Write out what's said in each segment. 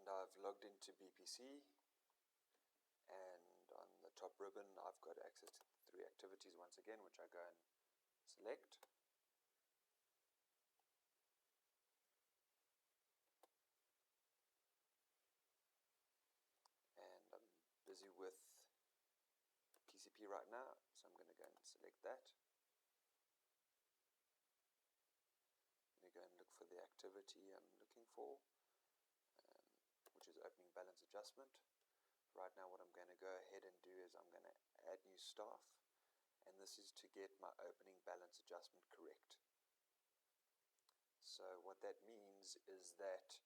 and I've logged into BPC, and on the top ribbon I've got access to 3 activities once again, which I go and select. And I'm busy with PCP right now, so I'm going to go and select that. I'm going to go and look for the activity I'm looking for, which is opening balance adjustment. Right now what I'm going to go ahead and do is I'm going to add new staff, and this is to get my opening balance adjustment correct. So what that means is that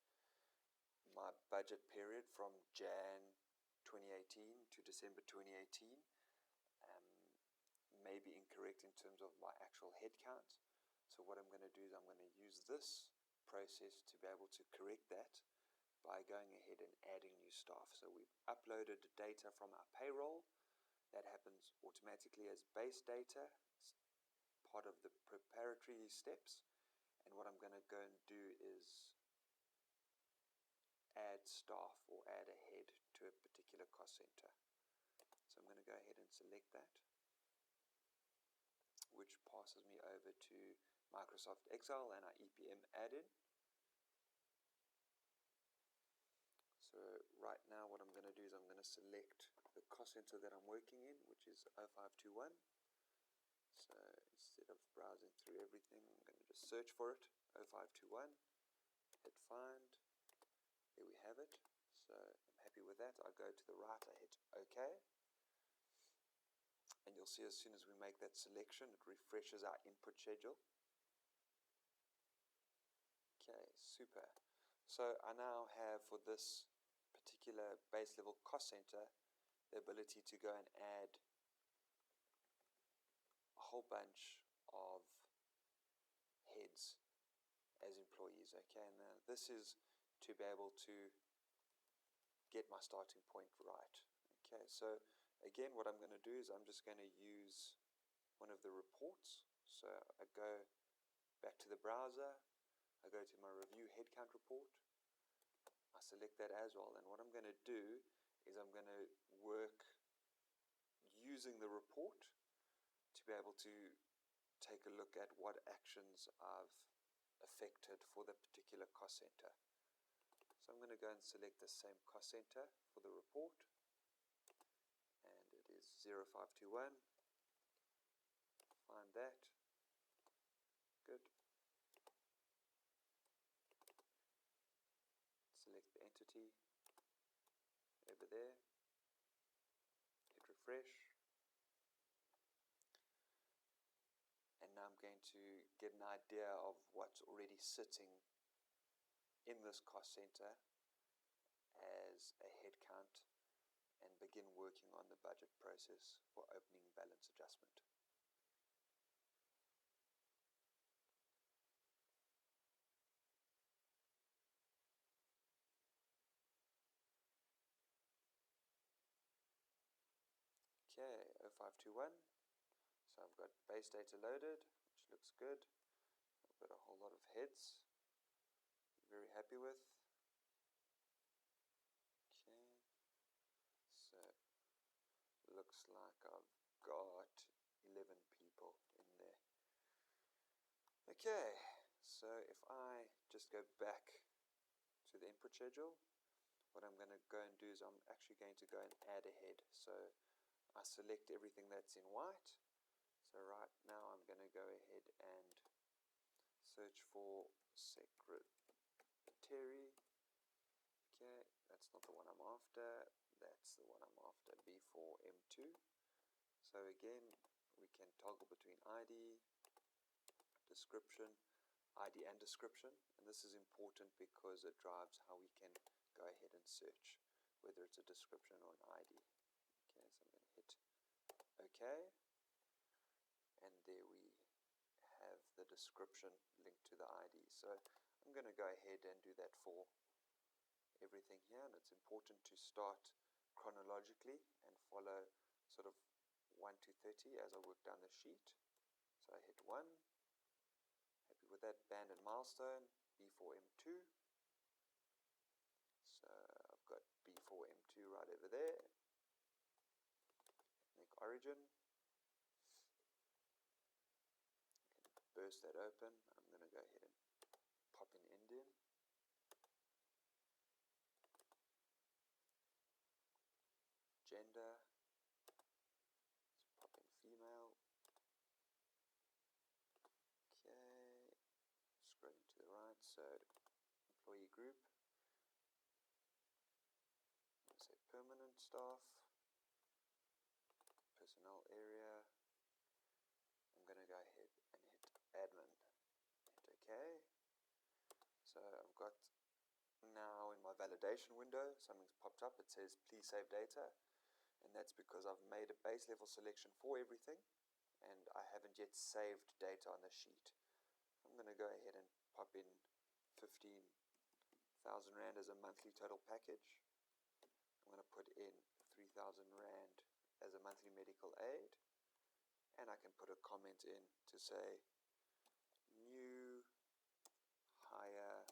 my budget period from Jan 2018 to December 2018 may be incorrect in terms of my actual head count. So what I'm going to do is I'm going to use this process to be able to correct that by going ahead and adding new staff. So we've uploaded data from our payroll. That happens automatically as base data, it's part of the preparatory steps. And what I'm going to go and do is add staff or add a head to a particular cost center. So I'm going to go ahead and select that, which passes me over to Microsoft Excel and our EPM add-in. So right now what I'm going to do is I'm going to select the cost center that I'm working in, which is 0521. So instead of browsing through everything, I'm going to just search for it, 0521, hit find, there we have it. So I'm happy with that. I go to the right, I hit OK, and you'll see as soon as we make that selection, it refreshes our input schedule. Okay, super. So I now have, for this particular base level cost center, the ability to go and add a whole bunch of heads as employees. Okay, and now this is to be able to get my starting point right. Okay, so again what I'm going to do is I'm just going to use one of the reports. So I go back to the browser, I go to my review headcount report, I select that as well, and what I'm going to do is I'm going to work using the report to be able to take a look at what actions I've affected for the particular cost center. So I'm going to go and select the same cost center for the report, and it is 0521. Find that. Good. Select the entity over there. Hit refresh. And now I'm going to get an idea of what's already sitting in this cost center as a head count and begin working on the budget process for opening balance adjustment. Okay, 0521. So I've got base data loaded, which looks good. I've got a whole lot of heads. Very happy with. Okay, so looks like I've got 11 people in there. Okay, so if I just go back to the input schedule, what I'm going to go and do is I'm actually going to go and add a head. So I select everything that's in white. So right now I'm going to go ahead and search for secretary. Okay, that's not the one I'm after, that's the one I'm after, B4M2. So again, we can toggle between ID, description, ID and description, and this is important because it drives how we can go ahead and search, whether it's a description or an ID. Okay, so I'm going to hit OK, and there we have the description linked to the ID. So I'm going to go ahead and do that for everything here, and it's important to start chronologically and follow sort of 1 to 30 as I work down the sheet. So I hit 1, happy with that. Band and milestone, B4M2. So over there, make origin, burst that open. I'm going to go ahead and pop in Indian. Gender, let's pop in female. Okay, scrolling to the right, so employee group, let's say permanent staff, personnel area. I'm going to go ahead and hit admin, hit OK. So I've got now in my validation window, something's popped up. It says please save data, and that's because I've made a base level selection for everything and I haven't yet saved data on the sheet. I'm going to go ahead and pop in 15,000 Rand as a monthly total package. I'm going to put in 3,000 Rand as a monthly medical aid, and I can put a comment in to say new hire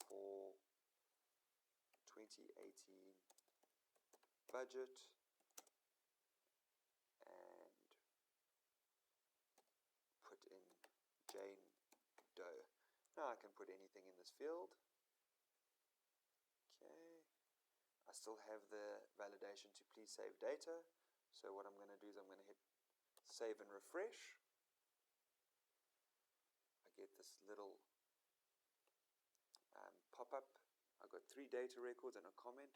for 2018 budget, and put in Jane Doe. Now I can put anything in this field. Okay, I still have the validation to please save data, so what I'm going to do is I'm going to hit save and refresh. I get this little pop-up. I've got 3 data records and a comment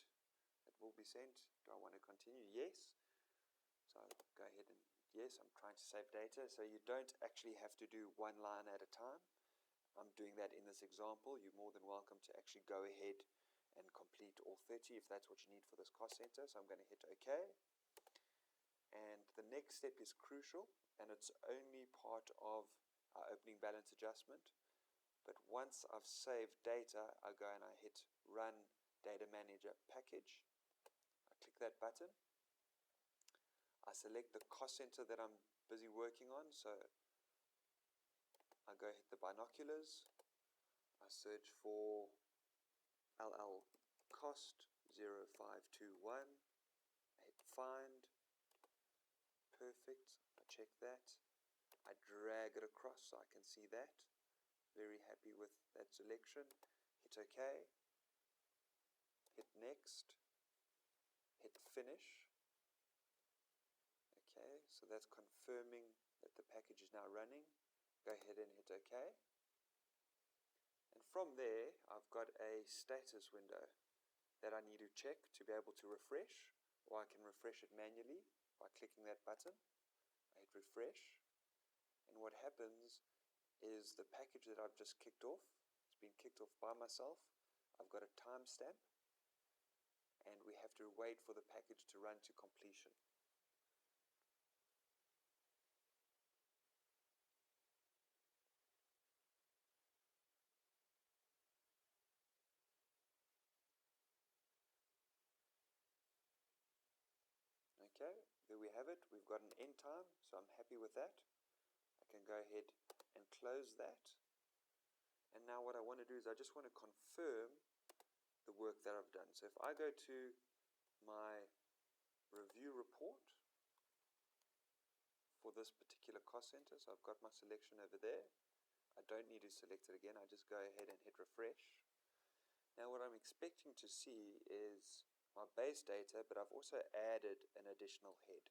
that will be sent. Do I want to continue? Yes. So I'll go ahead and yes, I'm trying to save data. So you don't actually have to do one line at a time. I'm doing that in this example. You're more than welcome to actually go ahead and complete all 30 if that's what you need for this cost center. So I'm going to hit OK. And the next step is crucial, and it's only part of our opening balance adjustment. But once I've saved data, I go and I hit Run Data Manager Package. I click that button. I select the cost center that I'm busy working on, so I go hit the binoculars. I search for LL Cost 0521. I hit Find. Perfect. I check that. I drag it across so I can see that. Very happy with that selection. Hit OK. Hit Next. Hit Finish. Okay, so that's confirming that the package is now running. Go ahead and hit OK. And from there, I've got a status window that I need to check to be able to refresh, or I can refresh it manually by clicking that button. I hit refresh, and what happens is the package that I've just kicked off, it's been kicked off by myself. I've got a timestamp, and we have to wait for the package to run to completion. Okay, there we have it. We've got an end time, so I'm happy with that. I can go ahead and close that. And now what I want to do is I just want to confirm the work that I've done. So if I go to my review report for this particular cost center, so I've got my selection over there. I don't need to select it again. I just go ahead and hit refresh. Now what I'm expecting to see is my base data, but I've also added an additional head.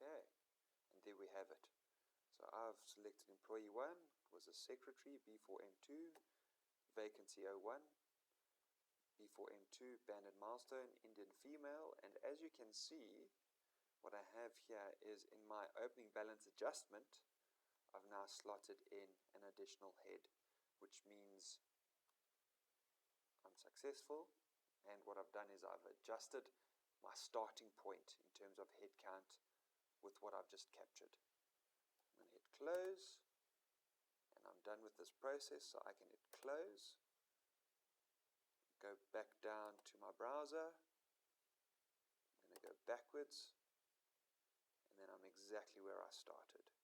Okay, and there we have it. So I've selected employee 1, was a secretary, B4M2, vacancy 01, B4M2, banded milestone, Indian female, and as you can see, what I have here is in my opening balance adjustment, I've now slotted in an additional head, which means I'm successful And what I've done is I've adjusted my starting point in terms of head count with what I've just captured. I'm going to hit close, and I'm done with this process, so I can hit close, go back down to my browser, I'm going to go backwards, and then I'm exactly where I started.